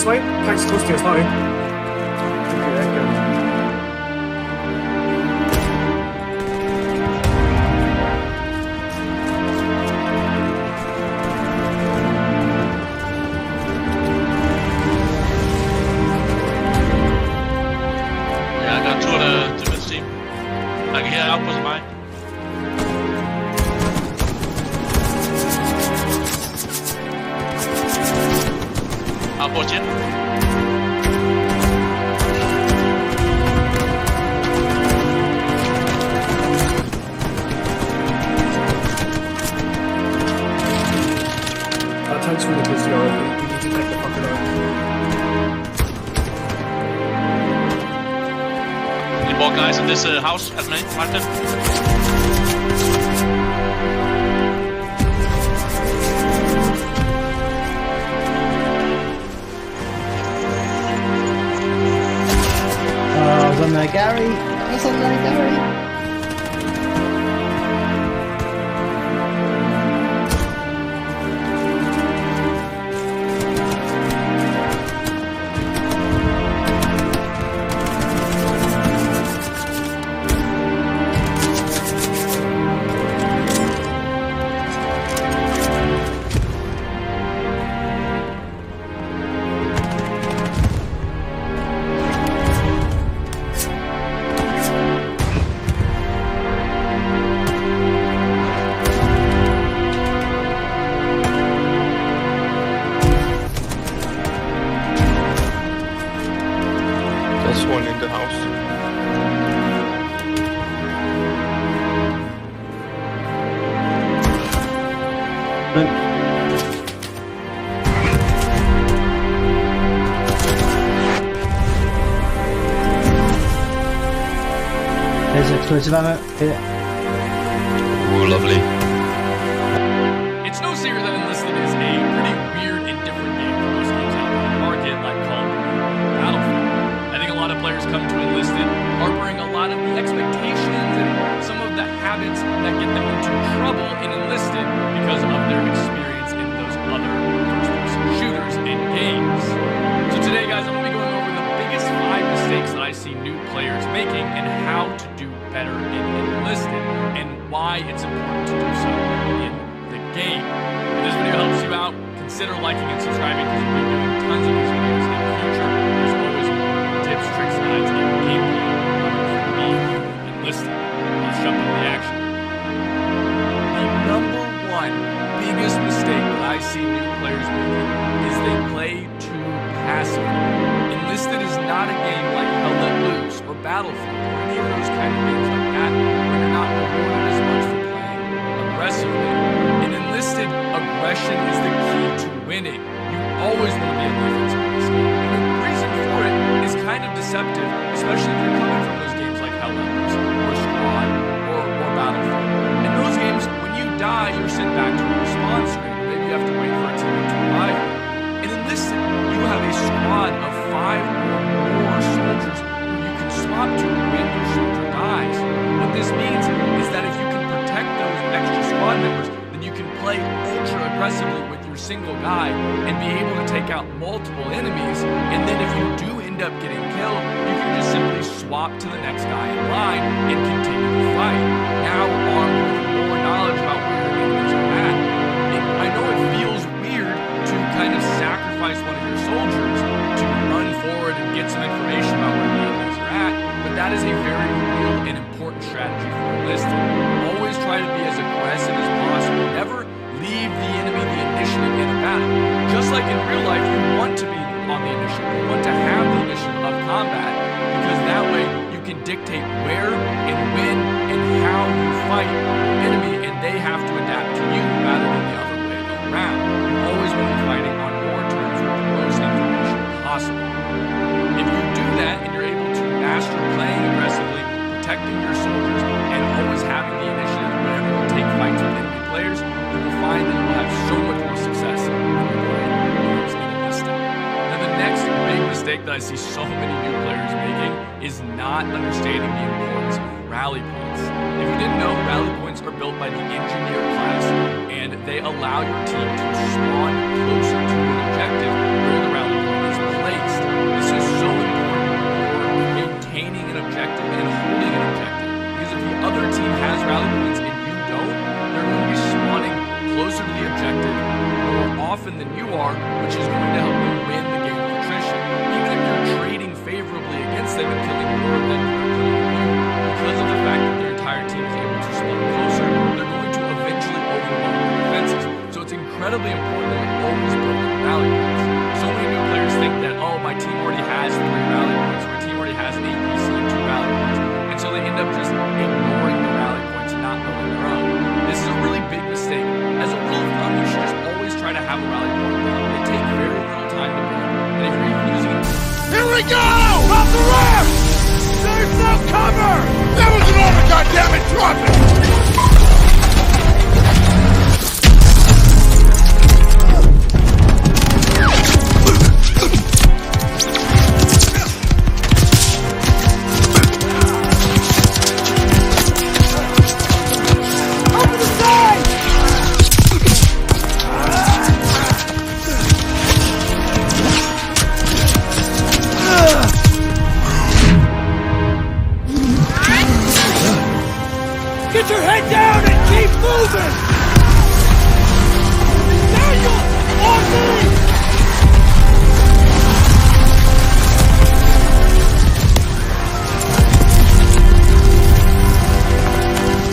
line. Tanks close to your line. Okay, good. Yeah, I got two of the defense team. I can hear outpost mine. Outpost in. Tanks really busy already. We need to take the fucker out. Any more guys in this house at me? Right there. I was on there, Gary. I was on there, Gary. There's one in the house. There's explosive ammo here. Ooh, lovely. It's no secret that Enlisted is a pretty weird and different game from most games out there in the market, like Call of Duty or Battlefield. I think a lot of players come to Enlisted harboring a lot of the expectations and some of the habits that get them into trouble in Enlisted because of their experience in those other first-person shooters and games. So today, guys, I'm going to be going over the biggest 5 mistakes that I see new players making and how to do better in Enlisted and why it's important to do so in the game. If this video helps you out, consider liking and subscribing because we'll be doing tons of these videos in the future. There's always more tips, tricks, guides, and gameplay from me Enlisted. Let's jump into the action. The number one biggest mistake that I see new players making is they play too passively. Enlisted is not a game like Hell Let Loose or Battlefield or any of those kind of games like that where you're not rewarded as much for playing aggressively. In Enlisted, aggression is the key to winning. You always want to be a defensive in this game. And the reason for it is kind of deceptive, especially if you're coming from those games like Hell Let Loose or Squad or Battlefield. In those games, when you die, you're sent back to a respawn screen. Maybe you have to wait for a team to revive you. In Enlisted, you have a squad of 5 or more soldiers who you can swap to when your soldier dies. What this means is that if you can protect those extra squad members, then you can play ultra aggressively with your single guy and be able to take out multiple enemies. And then if you do end up getting killed, you can just simply swap to the next guy in line and continue the fight. Now armed with more knowledge about where your enemies are at. I know it feels weird to kind of sacrifice one of your soldiers to run forward and get some information about where the enemies are at, but that is a very real and important strategy for Enlisted. Always try to be as aggressive as possible. Never leave the enemy the initiative in a battle. Just like in real life, you want to be on the initiative. You want to have the initiative of combat because that way you can dictate where and when and how you fight the enemy, and they have to adapt to you rather than the other way around. You always want to be fighting on your terms with the most information possible. If you do that and you're able to master playing aggressively, protecting your soldiers, and always having the initiative whenever you take fights with enemy players, you will find that you will have so much more success when you're playing games in Enlisted. Now, the next big mistake that I see so many new players making is not understanding the importance of rally points. If you didn't know, rally points are built by the engineer class, and they allow your team to spawn closer to an objective where the rally point is rally points and you don't, they're going to be spawning closer to the objective more often than you are, which is going to help them win the game of attrition. Even if you're trading favorably against them and killing more of them than they're killing you, because of the fact that their entire team is able to spawn closer, they're going to eventually overwhelm their defenses. So it's incredibly important that you're always building rally points. So many new players think that, oh, my team already has 3 rally points, my team already has an A, B, C, and 2 rally points. And so they end up just ignoring the rally points and not building their own. This is a really big mistake. As a rule of thumb, you should just always try to have a rally point down. They take very little time to build. And if you're even using it... Here we go! Off the ramp! There's no cover! That was an order, goddammit! Drop it! Get your head down and keep moving! Daniel! On me!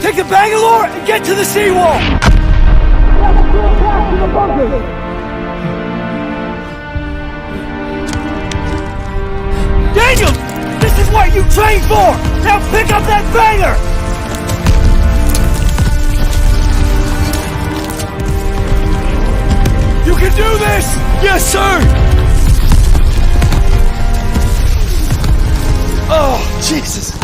Take the Bangalore and get to the seawall! Daniel! This is what you trained for! Now pick up that banger! You can do this! Yes, sir! Oh, Jesus!